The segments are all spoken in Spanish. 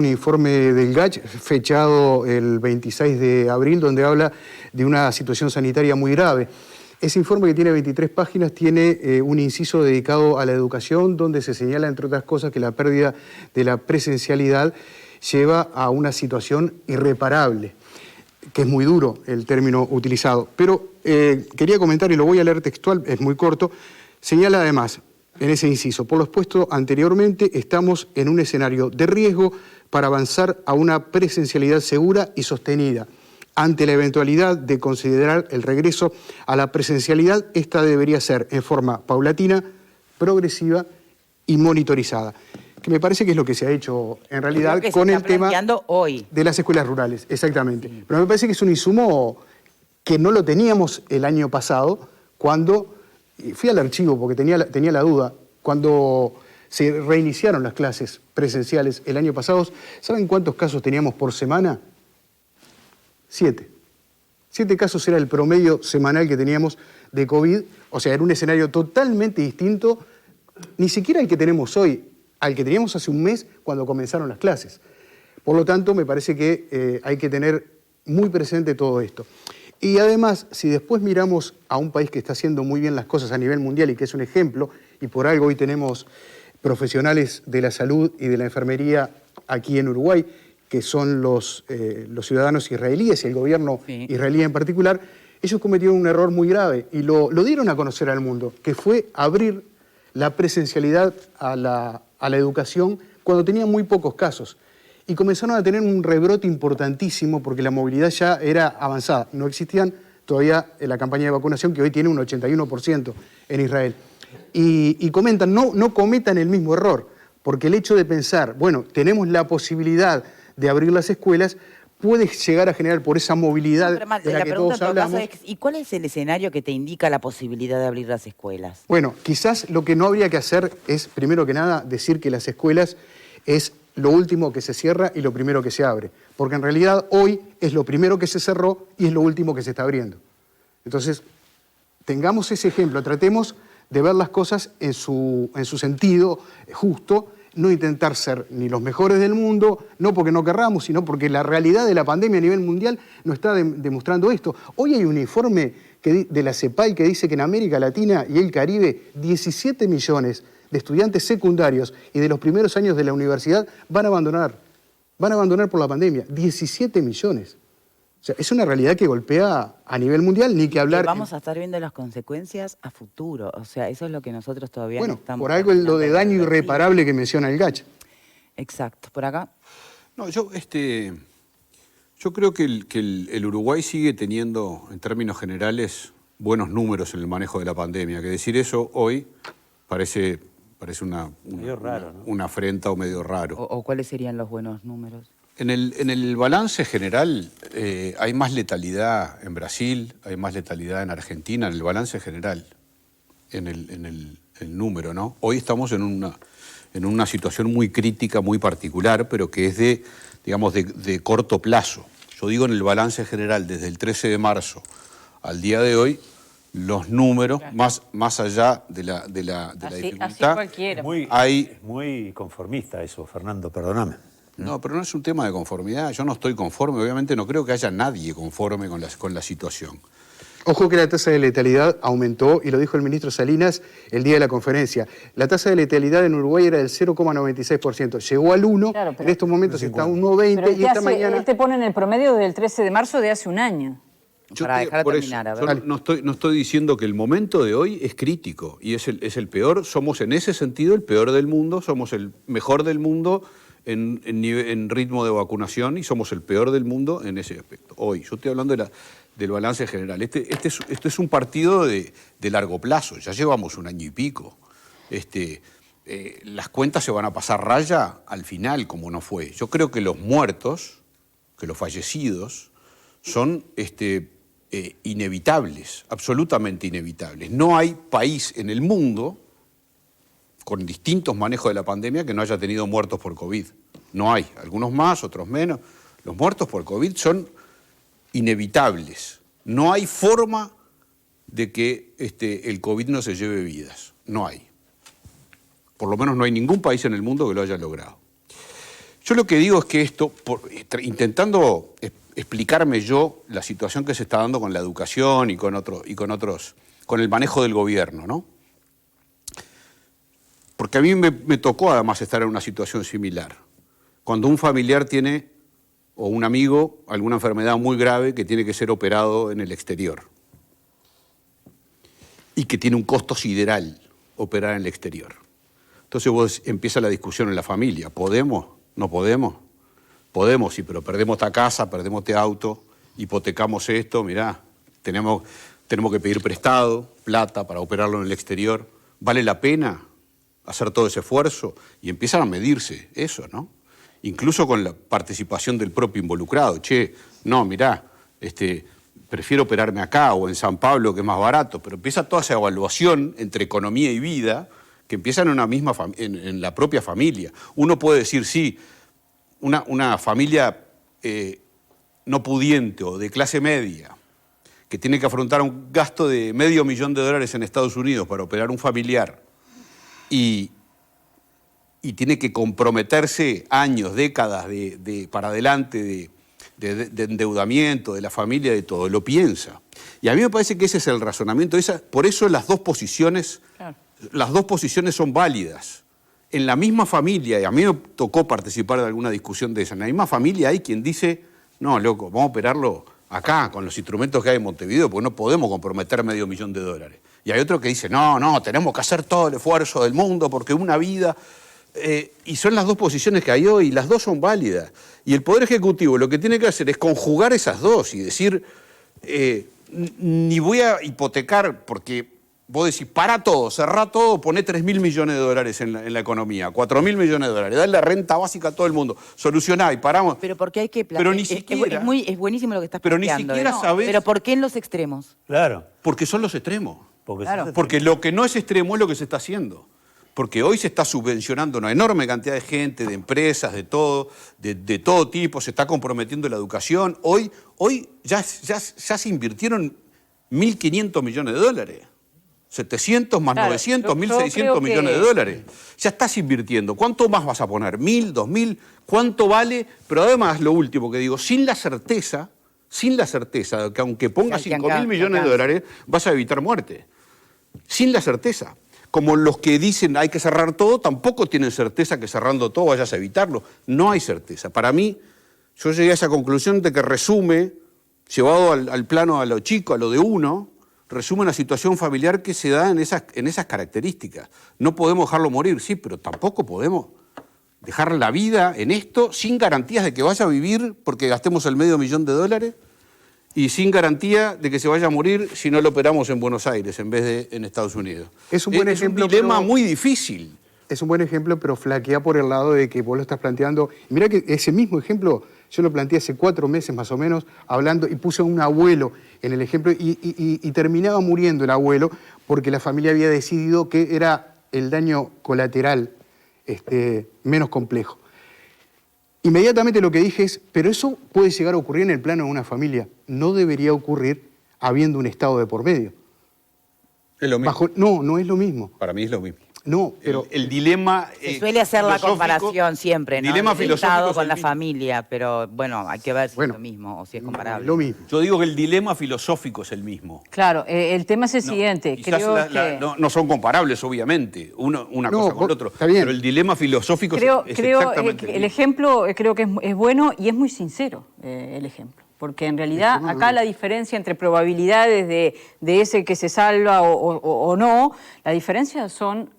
Un informe del GACH fechado el 26 de abril donde habla de una situación sanitaria muy grave. Ese informe, que tiene 23 páginas, tiene un inciso dedicado a la educación donde se señala, entre otras cosas, que la pérdida de la presencialidad lleva a una situación irreparable, que es muy duro el término utilizado. Pero quería comentar, y lo voy a leer textual, es muy corto, señala además en ese inciso: por lo expuesto anteriormente, estamos en un escenario de riesgo para avanzar a una presencialidad segura y sostenida. Ante la eventualidad de considerar el regreso a la presencialidad, esta debería ser en forma paulatina, progresiva y monitorizada. Que me parece que es lo que se ha hecho en realidad con el tema hoy de las escuelas rurales, exactamente. Sí. Pero me parece que es un insumo que no lo teníamos el año pasado, cuando fui al archivo porque tenía la duda, cuando se reiniciaron las clases presenciales el año pasado. ¿Saben cuántos casos teníamos por semana? 7. 7 casos era el promedio semanal que teníamos de COVID. O sea, era un escenario totalmente distinto, ni siquiera al que tenemos hoy, al que teníamos hace un mes cuando comenzaron las clases. Por lo tanto, me parece que hay que tener muy presente todo esto. Y además, si después miramos a un país que está haciendo muy bien las cosas a nivel mundial y que es un ejemplo, y por algo hoy tenemos profesionales de la salud y de la enfermería aquí en Uruguay, que son los ciudadanos israelíes y el gobierno israelí en particular, ellos cometieron un error muy grave y lo dieron a conocer al mundo, que fue abrir la presencialidad a la educación cuando tenían muy pocos casos. Y comenzaron a tener un rebrote importantísimo porque la movilidad ya era avanzada. No existían todavía la campaña de vacunación, que hoy tiene un 81% en Israel. Y comentan, no cometan el mismo error, porque el hecho de pensar, bueno, tenemos la posibilidad de abrir las escuelas, puede llegar a generar, por esa movilidad de la que todos hablamos. ¿Y cuál es el escenario que te indica la posibilidad de abrir las escuelas? Bueno, quizás lo que no habría que hacer es, primero que nada, decir que las escuelas es lo último que se cierra y lo primero que se abre. Porque en realidad hoy es lo primero que se cerró y es lo último que se está abriendo. Entonces, tengamos ese ejemplo, tratemos de ver las cosas en su sentido justo, no intentar ser ni los mejores del mundo, no porque no querramos, sino porque la realidad de la pandemia a nivel mundial nos está demostrando esto. Hoy hay un informe de la CEPAL que dice que en América Latina y el Caribe 17 millones de estudiantes secundarios y de los primeros años de la universidad van a abandonar por la pandemia. 17 millones. O sea, es una realidad que golpea a nivel mundial, ni que hablar. Y vamos a estar viendo las consecuencias a futuro. O sea, eso es lo que nosotros todavía no estamos... Bueno, por algo lo de daño irreparable que menciona el GACH. Exacto. ¿Por acá? No, yo creo que el Uruguay sigue teniendo, en términos generales, buenos números en el manejo de la pandemia. Que decir eso hoy parece una afrenta o medio raro. ¿O cuáles serían los buenos números? En el balance general hay más letalidad en Brasil, hay más letalidad en Argentina, en el balance general, en el número, ¿no? Hoy estamos en una situación muy crítica, muy particular, pero que es de corto plazo. Yo digo en el balance general, desde el 13 de marzo al día de hoy, los números, más allá de la dificultad, es muy conformista eso, Fernando, perdóname. No, pero no es un tema de conformidad. Yo no estoy conforme, obviamente no creo que haya nadie conforme con la situación. Ojo que la tasa de letalidad aumentó, y lo dijo el ministro Salinas el día de la conferencia. La tasa de letalidad en Uruguay era del 0,96%. Llegó al 1%, claro, en estos momentos está a 1,20%, y esta mañana... Él te pone en el promedio del 13 de marzo de hace un año. Para dejar terminar, a ver. Yo no estoy diciendo que el momento de hoy es crítico, y es el peor. Somos en ese sentido el peor del mundo, somos el mejor del mundo en ritmo de vacunación y somos el peor del mundo en ese aspecto. Hoy, yo estoy hablando del balance general. Este es un partido de largo plazo, ya llevamos un año y pico. Las cuentas se van a pasar raya al final, como no fue. Yo creo que los muertos, que los fallecidos, son inevitables, absolutamente inevitables. No hay país en el mundo con distintos manejos de la pandemia que no haya tenido muertos por COVID. No hay, algunos más, otros menos. Los muertos por COVID son inevitables. No hay forma de que el COVID no se lleve vidas. No hay. Por lo menos no hay ningún país en el mundo que lo haya logrado. Yo lo que digo es que esto, intentando explicarme yo la situación que se está dando con la educación y con otros, con el manejo del gobierno, ¿no? Porque a mí me tocó además estar en una situación similar. Cuando un familiar tiene, o un amigo, alguna enfermedad muy grave que tiene que ser operado en el exterior. Y que tiene un costo sideral operar en el exterior. Entonces empieza la discusión en la familia. ¿Podemos? ¿No podemos? Podemos, sí, pero perdemos esta casa, perdemos este auto, hipotecamos esto, mirá, tenemos que pedir prestado, plata para operarlo en el exterior. ¿Vale la pena hacer todo ese esfuerzo? Y empiezan a medirse eso, ¿no? Incluso con la participación del propio involucrado. Che, no, mirá, prefiero operarme acá o en San Pablo, que es más barato, pero empieza toda esa evaluación entre economía y vida que empiezan en la propia familia. Uno puede decir, sí, una familia no pudiente o de clase media que tiene que afrontar un gasto de $500,000 en Estados Unidos para operar un familiar y tiene que comprometerse años, décadas para adelante de endeudamiento de la familia, de todo, lo piensa. Y a mí me parece que ese es el razonamiento. Por eso las dos posiciones, claro, las dos posiciones son válidas. En la misma familia, y a mí me tocó participar de alguna discusión de esa, en la misma familia hay quien dice, no, loco, vamos a operarlo acá, con los instrumentos que hay en Montevideo, porque no podemos comprometer $500,000. Y hay otro que dice, no, tenemos que hacer todo el esfuerzo del mundo, porque una vida... y son las dos posiciones que hay hoy, y las dos son válidas. Y el Poder Ejecutivo lo que tiene que hacer es conjugar esas dos y decir, ni voy a hipotecar, porque vos decís, para todo, cerrá todo, poné $3.000 millones en la economía, $4.000 millones, dale la renta básica a todo el mundo, solucioná y paramos. Pero porque hay que Pero ni siquiera, es buenísimo lo que estás pero planteando. Ni siquiera sabés. Pero ¿por qué en los extremos? Claro. Porque son los extremos. Claro. Porque lo que no es extremo es lo que se está haciendo. Porque hoy se está subvencionando una enorme cantidad de gente, de empresas, de todo tipo, se está comprometiendo la educación. Hoy ya se invirtieron $1.500 millones. 700 más claro, 900, 1.600 millones de dólares. Ya estás invirtiendo. ¿Cuánto más vas a poner? ¿1.000, 2.000? ¿Cuánto vale? Pero además, lo último que digo, sin la certeza de que aunque pongas 5.000 millones de dólares, vas a evitar muerte. Sin la certeza. Como los que dicen hay que cerrar todo, tampoco tienen certeza que cerrando todo vayas a evitarlo. No hay certeza. Para mí, yo llegué a esa conclusión de que resume, llevado al plano a lo chico, a lo de uno, resume una situación familiar que se da en esas características. No podemos dejarlo morir, sí, pero tampoco podemos dejar la vida en esto sin garantías de que vaya a vivir porque gastemos el $500,000 y sin garantía de que se vaya a morir si no lo operamos en Buenos Aires en vez de en Estados Unidos. Es un buen ejemplo, un dilema muy difícil. Es un buen ejemplo, pero flaquea por el lado de que vos lo estás planteando. Y mirá que ese mismo ejemplo yo lo planteé hace 4 meses más o menos, hablando, y puse a un abuelo en el ejemplo, y terminaba muriendo el abuelo porque la familia había decidido que era el daño colateral menos complejo. Inmediatamente lo que dije es, pero eso puede llegar a ocurrir en el plano de una familia. No debería ocurrir habiendo un Estado de por medio. Es lo mismo. No es lo mismo. Para mí es lo mismo. No, pero el dilema se suele hacer la comparación siempre, ¿no? Dilema filosófico con la familia, pero bueno, hay que ver si es lo mismo o si es comparable. Lo mismo. Yo digo que el dilema filosófico es el mismo. Claro, el tema es el siguiente. Creo que... no son comparables, obviamente, una cosa con la otra, pero el dilema filosófico es exactamente el ejemplo creo que es bueno y es muy sincero el ejemplo. Porque en realidad acá la diferencia entre probabilidades de ese que se salva o no, la diferencia son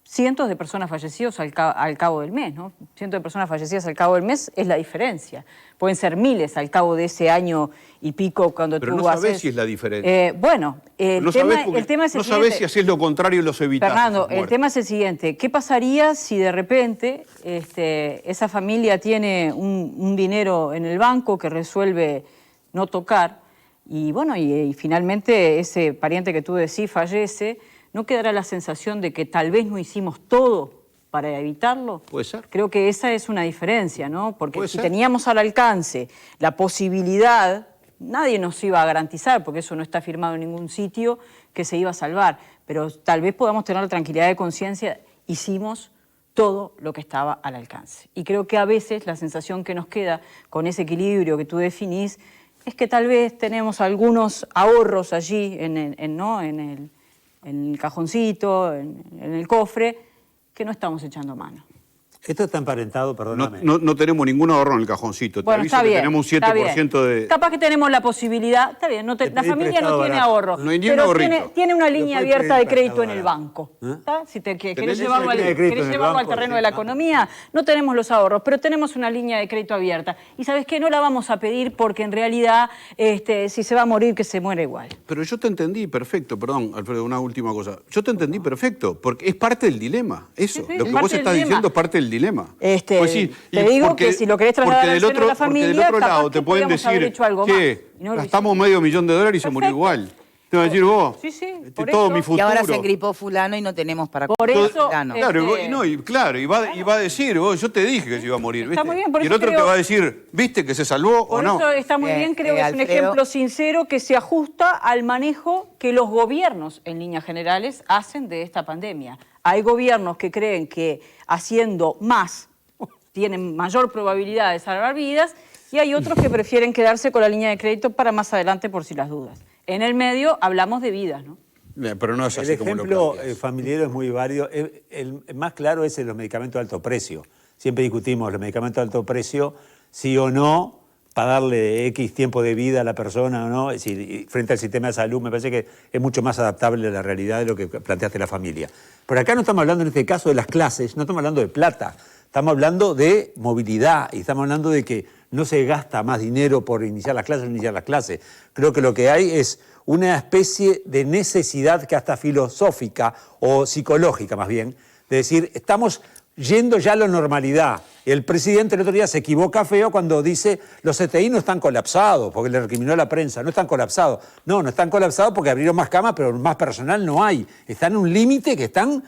cientos de personas fallecidas al cabo del mes, ¿no? Cientos de personas fallecidas al cabo del mes es la diferencia. Pueden ser miles al cabo de ese año y pico cuando pero tú no haces... sabés si es la diferencia. Bueno, el tema es el no siguiente. Sabés si haces lo contrario y los evitás. Fernando, el tema es el siguiente. ¿Qué pasaría si de repente esa familia tiene un dinero en el banco que resuelve no tocar y bueno, y finalmente ese pariente que tú decís fallece? ¿No quedará la sensación de que tal vez no hicimos todo para evitarlo? Puede ser. Creo que esa es una diferencia, ¿no? Porque si teníamos al alcance la posibilidad, nadie nos iba a garantizar, porque eso no está firmado en ningún sitio, que se iba a salvar. Pero tal vez podamos tener la tranquilidad de conciencia, hicimos todo lo que estaba al alcance. Y creo que a veces la sensación que nos queda con ese equilibrio que tú definís es que tal vez tenemos algunos ahorros allí en el cajoncito, en el cofre, que no estamos echando mano. Esto está emparentado, perdóname. No tenemos ningún ahorro en el cajoncito. Te Bueno, aviso está que bien, tenemos un está bien. 7% de... Capaz que tenemos la posibilidad, está bien, la pedir familia prestado no tiene barato. ahorro, No hay ni un pero ahorrito. tiene una línea puede abierta de pedir crédito prestado en el barato. banco. ¿Eh? ¿Está? Si te querés ¿Tenés llevarlo, línea de crédito querés en el llevarlo al banco? terreno Sí. de la economía, no tenemos los ahorros, pero tenemos una línea de crédito abierta. Y ¿sabes qué? No la vamos a pedir porque en realidad si se va a morir, que se muera igual. Pero yo te entendí perfecto, perdón, Alfredo, una última cosa. Yo te entendí perfecto, porque es parte del dilema, eso. Sí, sí, Lo es que parte vos del estás dilema. diciendo es parte del dilema. Te digo que si lo querés trasladar al seno de la familia, porque del otro capaz lado que te pueden podíamos haber decir, hecho algo más, che, y no lo gastamos hicimos. $500,000 y se murió Perfecto. igual. Te vas a decir vos, Sí, sí, este, por todo eso. mi Y futuro. Y ahora se engripó fulano y no tenemos para Por comprar eso, fulano. Claro, y va a decir, vos, yo te dije que se iba a morir, Está ¿viste? muy bien, por y el eso otro te creo- va a decir, ¿viste que se salvó Por o no? eso está muy bien, creo que es un Alfredo. ejemplo sincero que se ajusta al manejo que los gobiernos, en líneas generales, hacen de esta pandemia. Hay gobiernos que creen que haciendo más tienen mayor probabilidad de salvar vidas y hay otros que prefieren quedarse con la línea de crédito para más adelante por si las dudas. En el medio hablamos de vidas, ¿no? Pero no es El así como lo ejemplo planteas. familiar es muy válido. El más claro es en los medicamentos de alto precio. Siempre discutimos los medicamentos de alto precio, sí o no, para darle X tiempo de vida a la persona o no. Es decir, frente al sistema de salud, me parece que es mucho más adaptable a la realidad de lo que planteaste la familia. Pero acá no estamos hablando en este caso de las clases, no estamos hablando de plata, estamos hablando de movilidad y estamos hablando de que no se gasta más dinero por iniciar las clases o no iniciar las clases. Creo que lo que hay es una especie de necesidad que hasta filosófica o psicológica más bien, de decir, estamos yendo ya a la normalidad. El presidente el otro día se equivoca feo cuando dice los CTI no están colapsados, porque le recriminó a la prensa, no están colapsados. No están colapsados porque abrieron más camas, pero más personal no hay. Están en un límite que están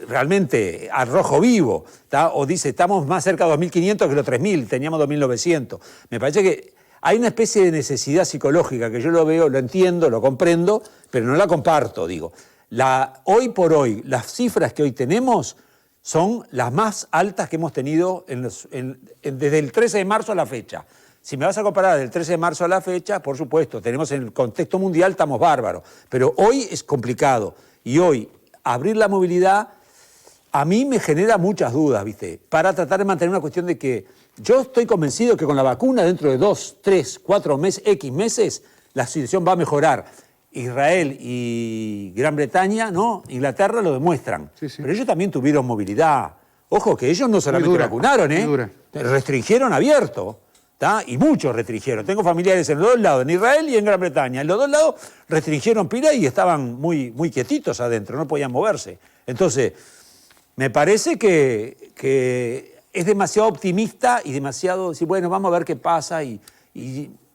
realmente al rojo vivo. ¿Tá? O dice, estamos más cerca de 2.500 que los 3.000, teníamos 2.900. Me parece que hay una especie de necesidad psicológica que yo lo veo, lo entiendo, lo comprendo, pero no la comparto, digo. Hoy por hoy, las cifras que hoy tenemos son las más altas que hemos tenido desde el 13 de marzo a la fecha. Si me vas a comparar del 13 de marzo a la fecha, por supuesto, tenemos en el contexto mundial, estamos bárbaros, pero hoy es complicado. Y hoy, abrir la movilidad, a mí me genera muchas dudas, ¿viste? Para tratar de mantener una cuestión de que yo estoy convencido que con la vacuna dentro de 2, 3, 4 meses, X meses, la situación va a mejorar. Israel y Gran Bretaña, ¿no? Inglaterra lo demuestran. Sí, sí. Pero ellos también tuvieron movilidad. Ojo, que ellos no solamente dura, vacunaron, muy dura. Restringieron abierto. ¿Tá? Y muchos restringieron. Tengo familiares en los dos lados, en Israel y en Gran Bretaña. En los dos lados restringieron pila y estaban muy, muy quietitos adentro, no podían moverse. Entonces, me parece que es demasiado optimista y demasiado decir, bueno, vamos a ver qué pasa. Y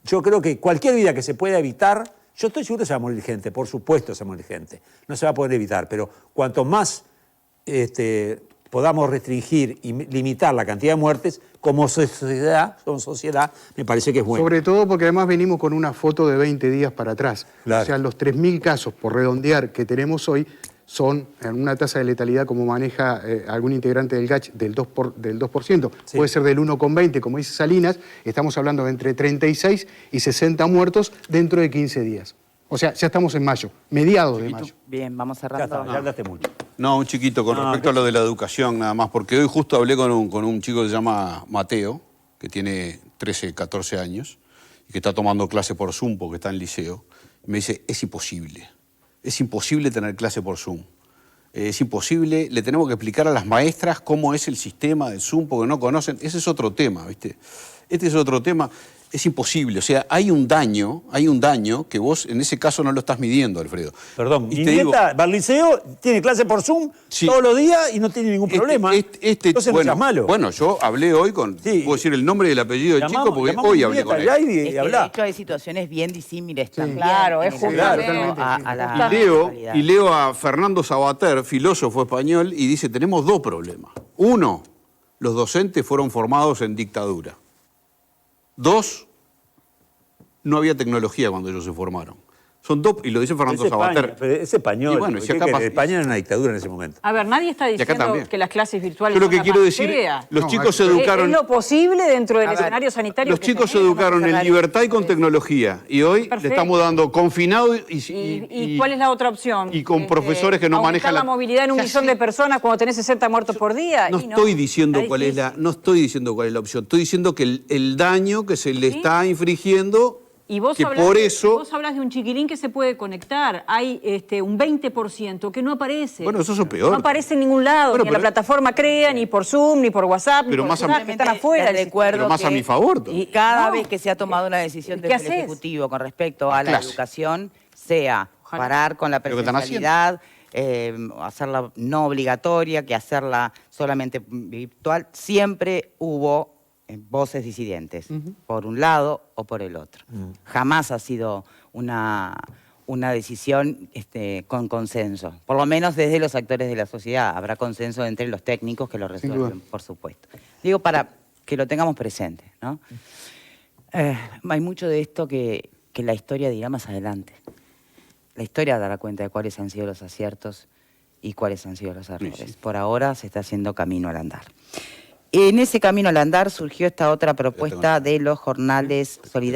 yo creo que cualquier vida que se pueda evitar, yo estoy seguro que se va a morir gente, por supuesto se va a morir gente. No se va a poder evitar, pero cuanto más podamos restringir y limitar la cantidad de muertes, como sociedad, me parece que es bueno. Sobre todo porque además venimos con una foto de 20 días para atrás. Claro. O sea, los 3.000 casos, por redondear, que tenemos hoy, son en una tasa de letalidad como maneja algún integrante del GACH del 2%. Sí. Puede ser del 1,20, como dice Salinas. Estamos hablando de entre 36 y 60 muertos dentro de 15 días. O sea, ya estamos en mayo, mediados de mayo. Bien, vamos Ya cerrando. está, ya hablaste mucho. No, un chiquito, con respecto a lo de la educación nada más, porque hoy justo hablé con un chico que se llama Mateo, que tiene 13, 14 años, y que está tomando clase por Zoom porque está en liceo. Me dice, es imposible tener clase por Zoom. Es imposible, le tenemos que explicar a las maestras cómo es el sistema de Zoom porque no conocen. Ese es otro tema, ¿viste? Este es otro tema. Es imposible, o sea, hay un daño que vos en ese caso no lo estás midiendo, Alfredo. Perdón, Y mi te digo, nieta va al liceo, tiene clase por Zoom Sí. todos los días y no tiene ningún problema. Entonces no seas malo. Bueno, yo hablé hoy con, Sí. puedo decir el nombre y el apellido del chico porque llamamos hoy a mi hablé con nieta él. ya y Es que de hablá. hecho hay situaciones bien disímiles también. Claro, en es el justamente. acceso Claro, a la Y leo a Fernando Sabater, filósofo español, y dice, tenemos dos problemas. Uno, los docentes fueron formados en dictadura. Dos, no había tecnología cuando ellos se formaron. Son dos, y lo dice Fernando Es España, Sabater. pero es español. Y bueno, si ¿Qué acá querés? pasa- España era una dictadura en ese momento. A ver, nadie está acá diciendo también. que las clases virtuales Yo lo son que la quiero decir, panacea. los No, chicos se es- educaron... Es lo posible dentro del A ver, escenario sanitario. Los que chicos se tenemos. educaron en libertad y con tecnología. Y hoy le Perfecto. estamos dando confinado ¿Y cuál es la otra opción? y con profesores que no aumentar manejan la movilidad en un Ya millón sé. de personas cuando tenés 60 muertos por día. No Y estoy diciendo está cuál es difícil. no estoy diciendo cuál es la opción. Estoy diciendo que el daño que se le Sí. está infringiendo, Y vos que hablás, por eso... vos hablas de un chiquilín que se puede conectar. Hay un 20% que no aparece. Bueno, eso es peor. No aparece en ningún lado, Bueno, ni en la pero- plataforma CREA, ni por Zoom, ni por WhatsApp, Pero ni por más a- WhatsApp, que están afuera. Les del recuerdo Pero más a que mi favor, ¿no? Y cada No. vez que se ha tomado una decisión ¿Qué desde el haces? Ejecutivo con respecto a la Clase. educación, sea Ojalá. parar con la Lo que están presencialidad, hacerla no obligatoria, que hacerla solamente virtual, siempre hubo voces disidentes, por un lado o por el otro. Jamás ha sido una decisión con consenso, por lo menos desde los actores de la sociedad. Habrá consenso entre los técnicos que lo resuelven, por supuesto. Digo, para que lo tengamos presente, ¿no? Hay mucho de esto que la historia dirá más adelante. La historia dará cuenta de cuáles han sido los aciertos y cuáles han sido los errores. Sí. Por ahora se está haciendo camino al andar. En ese camino al andar surgió esta otra propuesta de los jornales solidarios.